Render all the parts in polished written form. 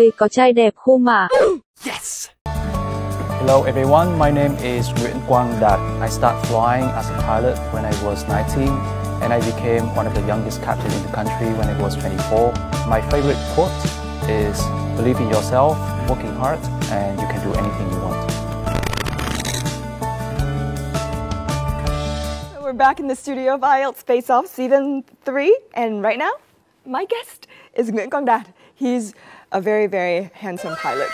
ơi, có trai đẹp không ạ? Yes! Hello everyone, my name is Quang Đạt. I started flying as a pilot when I was 19 and I became one of the youngest captains in the country when I was 24. My favorite quote is believe in yourself, working hard, and you can do anything you want. We're back in the studio of IELTS FACE-OFF Season 3, and right now, my guest is Quang Đạt. He's a very, very handsome pilot.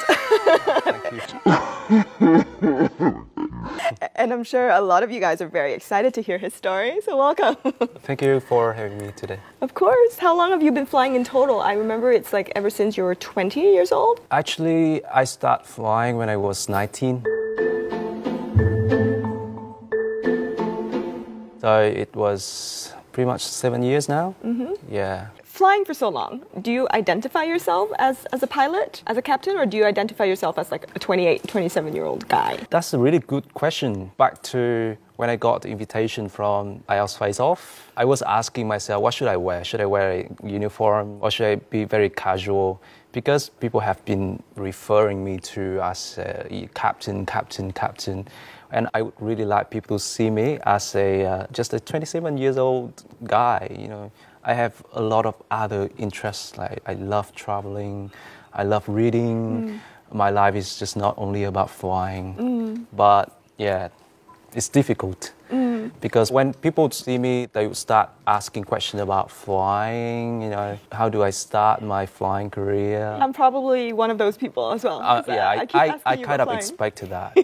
And I'm sure a lot of you guys are very excited to hear his story, so welcome. Thank you for having me today. Of course. How long have you been flying in total? I remember it's like ever since you were 20 years old? Actually, I started flying when I was 19. So it was pretty much 7 years now. Yeah. Flying for so long, do you identify yourself as a pilot, as a captain, or do you identify yourself as like a 28, 27-year-old guy? That's a really good question. Back to when I got the invitation from IELTS FACE-OFF, I was asking myself, what should I wear? Should I wear a uniform or should I be very casual? Because people have been referring me to as a captain. And I would really like people to see me as just a 27 years old guy, you know. I have a lot of other interests, like I love traveling, I love reading. My life is just not only about flying. But yeah, it's difficult. Because when people see me, they would start asking questions about flying, you know, how do I start my flying career? I'm probably one of those people as well. Yeah, I kind of expected that.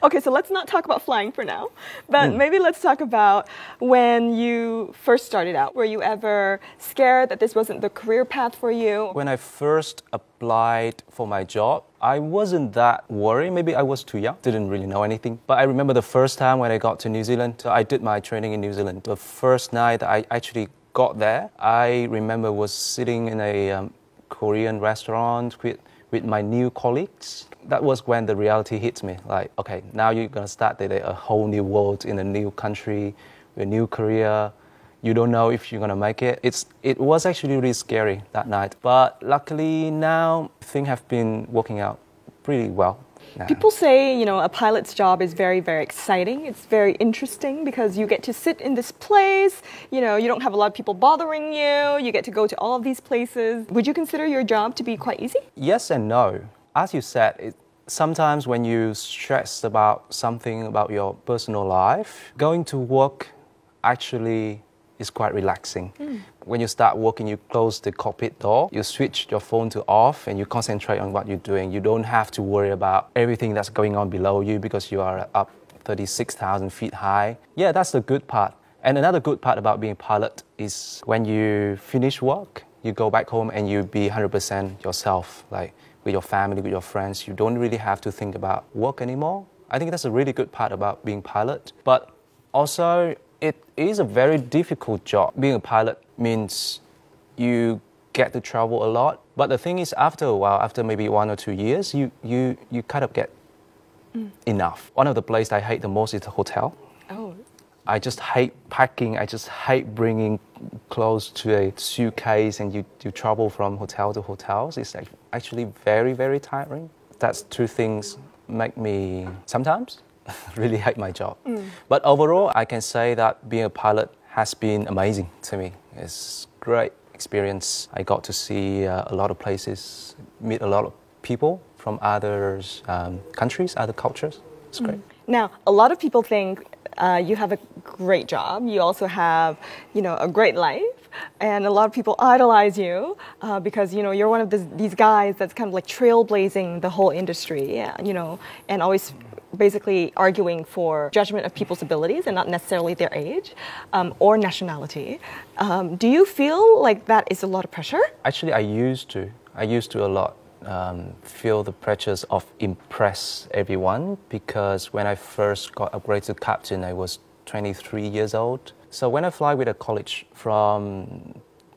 Okay, so let's not talk about flying for now, but maybe let's talk about when you first started out. Were you ever scared that this wasn't the career path for you? When I first applied for my job, I wasn't that worried. Maybe I was too young, didn't really know anything. But I remember the first time when I got to New Zealand, I did my training in New Zealand. The first night that I actually got there, I remember was sitting in a Korean restaurant with my new colleagues. That was when the reality hit me. Like, okay, now you're gonna start a whole new world in a new country, a new career. You don't know if you're gonna make it. It was actually really scary that night. But luckily now, things have been working out pretty well. Now. People say, you know, a pilot's job is very, very exciting. It's very interesting because you get to sit in this place, you know, you don't have a lot of people bothering you, you get to go to all of these places. Would you consider your job to be quite easy? Yes and no. As you said, sometimes when you stress about something about your personal life, going to work actually is quite relaxing. When you start working, you close the cockpit door, you switch your phone to off and you concentrate on what you're doing. You don't have to worry about everything that's going on below you because you are up 36,000 feet high. Yeah, that's the good part. And another good part about being a pilot is when you finish work, you go back home and you be 100% yourself, like with your family, with your friends. You don't really have to think about work anymore. I think that's a really good part about being a pilot. But also, it is a very difficult job. Being a pilot means you get to travel a lot. But the thing is, after a while, after maybe 1 or 2 years, you kind of get enough. One of the places I hate the most is the hotel. Oh. I just hate packing. I just hate bringing clothes to a suitcase and you travel from hotel to hotels. It's actually very, very tiring. That's two things make me sometimes really hate my job. But overall, I can say that being a pilot has been amazing to me. It's a great experience. I got to see a lot of places, meet a lot of people from other countries, other cultures. It's great. Now, a lot of people think you have a great job. You also have, you know, a great life. And a lot of people idolize you because, you know, you're one of these guys that's kind of like trailblazing the whole industry, you know, and always basically arguing for judgment of people's abilities and not necessarily their age or nationality. Do you feel like that is a lot of pressure? Actually, I used to a lot. Feel the pressures of impress everyone because when I first got upgraded to captain, I was 23 years old. So when I fly with a college from,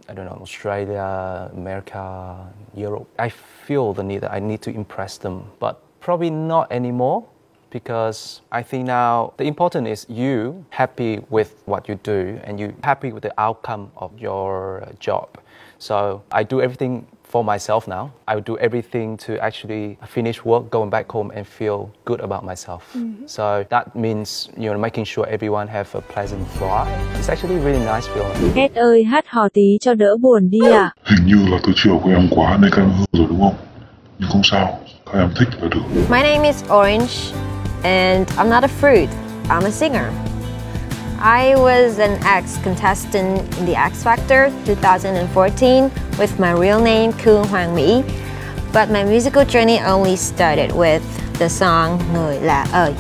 I don't know, Australia, America, Europe, I feel the need that I need to impress them, but probably not anymore because I think now the important is you happy with what you do and you happy with the outcome of your job. So I do everything for myself now. I would do everything to actually finish work, going back home and feel good about myself. So that means, making sure everyone have a pleasant vibe. It's actually a really nice feeling. Hát ơi, hát hò tí cho đỡ buồn đi ạ. Hình như là tôi chiều với em quá nên các em hư rồi đúng không? Nhưng không sao, các em thích là được. My name is Orange, and I'm not a fruit. I'm a singer. I was an ex-contestant in the X Factor 2014 with my real name Quang Đạt, but my musical journey only started with the song Người là ơi.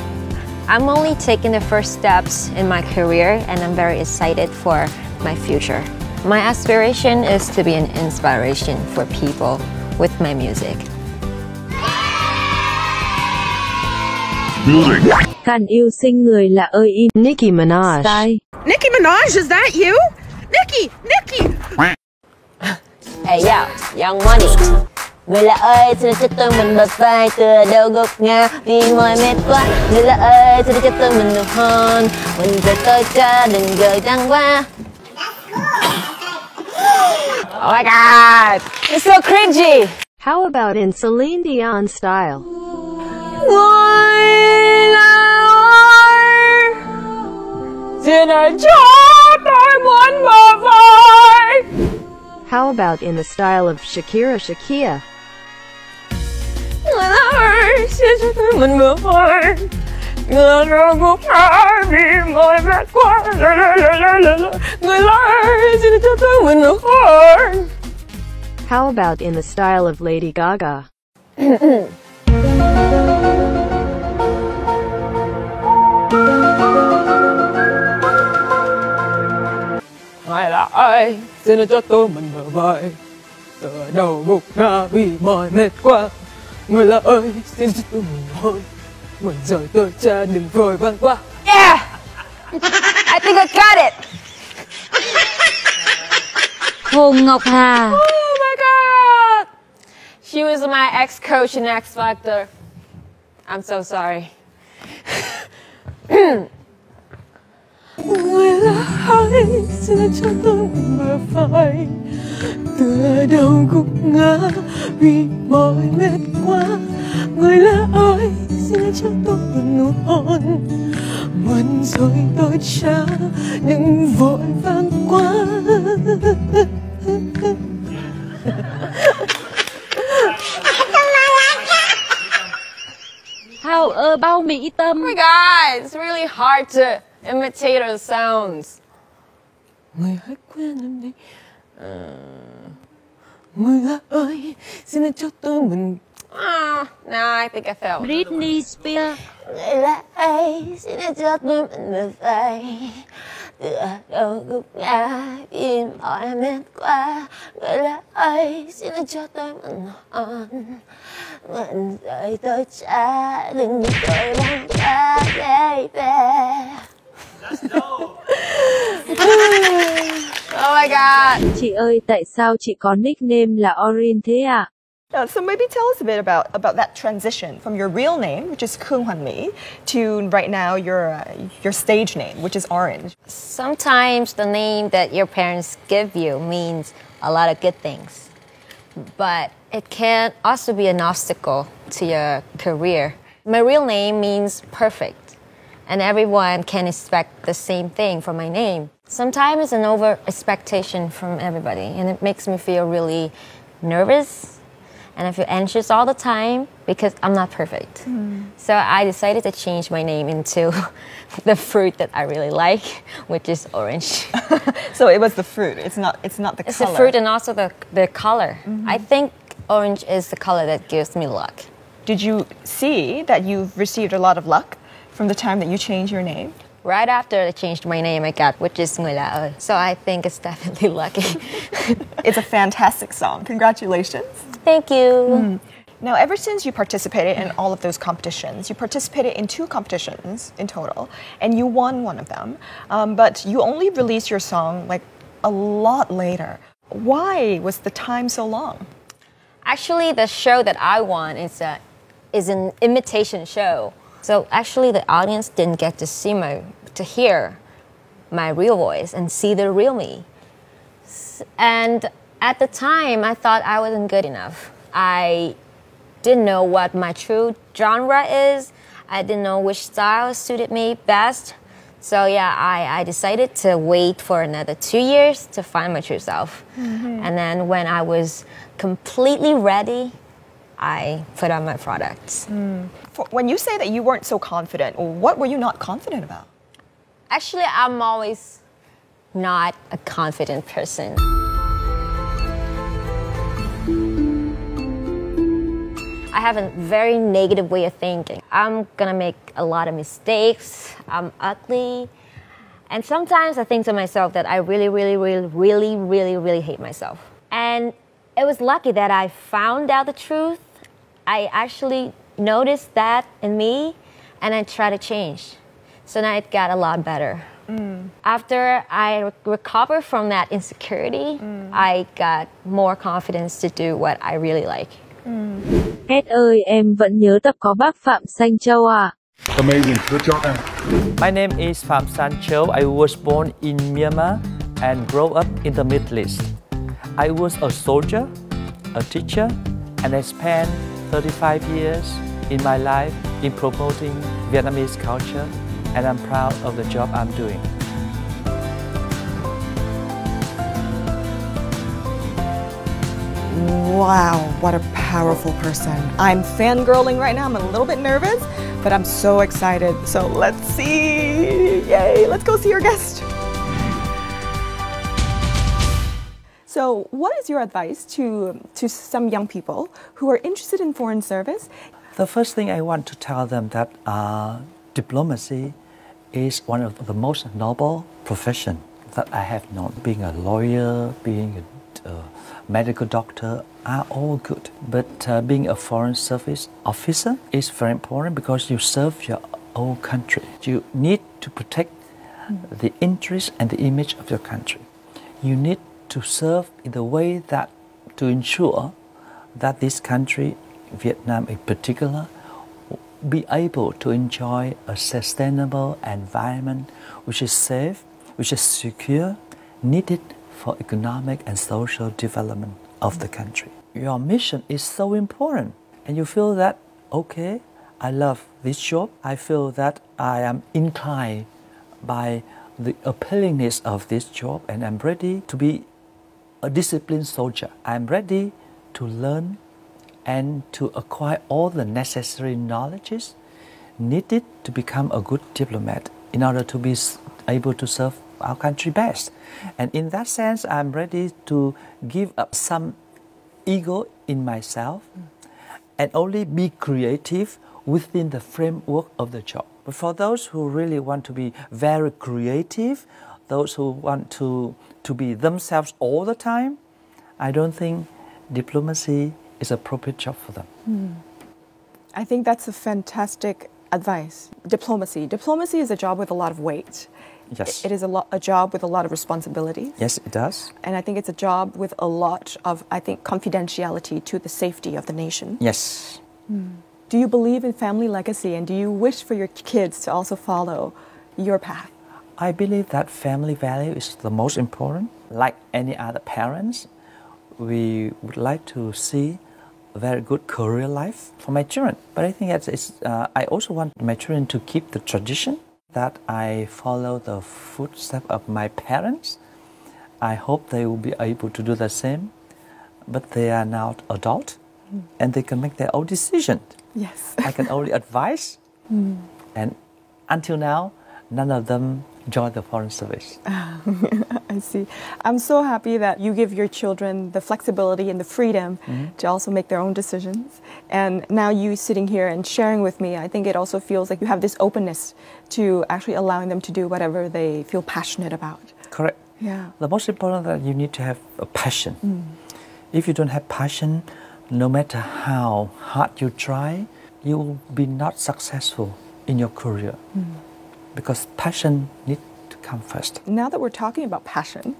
I'm only taking the first steps in my career, and I'm very excited for my future. My aspiration is to be an inspiration for people with my music. Music. Khăn yêu sinh người là ơi in Nicki Minaj style. Nicki Minaj, is that you? Nicki! Hey yo, Young Money. Người là ơi, xin cho tôi mình bật vai từ đầu gục ngã vì mỏi mệt quá. Người là ơi, xin cho tôi mình nụ hôn. Mình rời tôi cha đừng gửi trăng qua. Oh my god, it's so cringy. How about in Celine Dion style? Người là ơi, xin hãy cho tôi muốn bờ vai. How about in the style of Shakira? Người là ơi, xin cho tôi mình bờ vai. Người là gục ngã vì mỏi mệt quá. Người là ơi, xin cho tôi mình nụ hôn. How about in the style of Lady Gaga? Người là ơi, xin cho tôi mình bờ vai. Từ đầu gục ngã vì mỏi mệt quá. Người là ơi, xin cho tôi mình hôn. Mình rời tôi cha đừng vội vàng quá. Yeah! I think I got it! Hồng Ngọc Hà. Oh my god! She was my ex-coach in X Factor. I'm so sorry. Người là ai xin cho tôi một bờ vai. Từ đầu gục ngã vì mỏi mệt quá. Người là ai xin cho tôi một nụ hôn. Muốn rồi tôi cha đừng vội vàng quá. How about Mỹ Tâm? Oh my god, it's really hard to imitate those sounds. Người hãy quên em đi. Người là ơi, xin cho tôi mình. No, I think I failed. Britney Spears. Người là ơi, xin cho tôi mình bờ vai. Từ đầu gục ngã vì mỏi mệt quá. Người là ơi, xin cho tôi mình hôn. Mình rời tôi cha đừng tôi bóng cha baby. Oh my god. Chị ơi, tại sao chị có nickname là Orin thế ạ? So maybe tell us a bit about that transition from your real name, which is Quang Đạt, to right now your stage name, which is Orange. Sometimes the name that your parents give you means a lot of good things, but it can also be an obstacle to your career. My real name means perfect, and everyone can expect the same thing from my name. Sometimes it's an over expectation from everybody, and it makes me feel really nervous. And I feel anxious all the time because I'm not perfect. So I decided to change my name into the fruit that I really like, which is orange. So it was the fruit. It's not the color. It's the fruit and also the color. I think orange is the color that gives me luck. Did you see that you've received a lot of luck from the time that you changed your name? Right after I changed my name, I got, which is Người là ơi. So I think it's definitely lucky. It's a fantastic song. Congratulations. Thank you. Now, ever since you participated in all of those competitions, you participated in 2 competitions in total, and you won one of them, but you only released your song like a lot later. Why was the time so long? Actually, the show that I won is an imitation show. So actually, the audience didn't get to hear my real voice and see the real me. And At the time, I thought I wasn't good enough. I didn't know what my true genre is. I didn't know which style suited me best. So yeah, I decided to wait for another 2 years to find my true self. And then when I was completely ready, I put on my products. When you say that you weren't so confident, what were you not confident about? Actually, I'm always not a confident person. I have a very negative way of thinking. I'm gonna make a lot of mistakes. I'm ugly. And sometimes I think to myself that I really hate myself. And it was lucky that I found out the truth. I actually noticed that in me and I tried to change. So now it got a lot better. After I recovered from that insecurity, I got more confidence to do what I really like. Hết ơi, em vẫn nhớ tập có bác Phạm Sanh Châu à? Amazing, good job em. My name is Phạm Sanh Châu. I was born in Myanmar and grew up in the Middle East. I was a soldier, a teacher, and I spent 35 years in my life in promoting Vietnamese culture, and I'm proud of the job I'm doing. Wow, what a powerful person. I'm fangirling right now. I'm a little bit nervous, but I'm so excited. So let's see. Yay, let's go see our guest. So what is your advice to some young people who are interested in foreign service? The first thing I want to tell them that diplomacy is one of the most noble professions that I have known. Being a lawyer, being a medical doctor are all good. But being a foreign service officer is very important because you serve your own country. You need to protect the interest and the image of your country. You need to serve in the way that to ensure that this country, Vietnam in particular, be able to enjoy a sustainable environment which is safe, which is secure, needed for economic and social development of the country. Your mission is so important and you feel that, okay, I love this job. I feel that I am inclined by the appealingness of this job and I'm ready to be a disciplined soldier. I'm ready to learn and to acquire all the necessary knowledges needed to become a good diplomat in order to be able to serve our country best. And in that sense, I'm ready to give up some ego in myself and only be creative within the framework of the job. But for those who really want to be very creative, those who want to be themselves all the time, I don't think diplomacy is an appropriate job for them. I think that's a fantastic advice. Diplomacy is a job with a lot of weight. Yes. It is a job with a lot of responsibilities. Yes, it does. And I think it's a job with a lot of, I think, confidentiality to the safety of the nation. Yes. Do you believe in family legacy and do you wish for your kids to also follow your path? I believe that family value is the most important. Like any other parents, we would like to see a very good career life for my children. But I think I also want my children to keep the tradition that I follow the footsteps of my parents. I hope they will be able to do the same. But they are now adult and they can make their own decision. Yes. I can only advise. And until now, none of them joined the foreign service. I see. I'm so happy that you give your children the flexibility and the freedom to also make their own decisions. And now you sitting here and sharing with me, I think it also feels like you have this openness to actually allowing them to do whatever they feel passionate about. Correct. Yeah. The most important that you need to have a passion. If you don't have passion, no matter how hard you try, you will be not successful in your career. Because passion needs to come first. Now that we're talking about passion,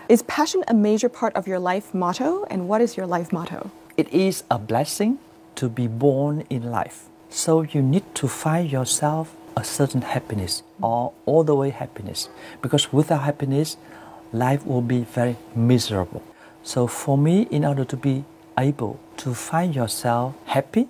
is passion a major part of your life motto? And what is your life motto? It is a blessing to be born in life. So you need to find yourself a certain happiness or all the way happiness. Because without happiness, life will be very miserable. So for me, in order to be able to find yourself happy,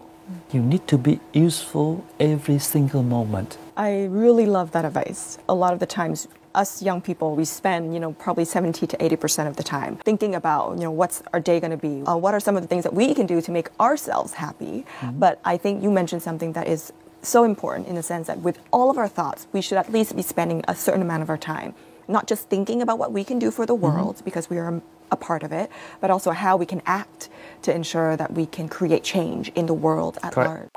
you need to be useful every single moment. I really love that advice. A lot of the times, us young people, we spend, probably 70 to 80% of the time thinking about, what's our day going to be? What are some of the things that we can do to make ourselves happy? But I think you mentioned something that is so important in the sense that with all of our thoughts, we should at least be spending a certain amount of our time, not just thinking about what we can do for the world because we are a part of it, but also how we can act to ensure that we can create change in the world at large.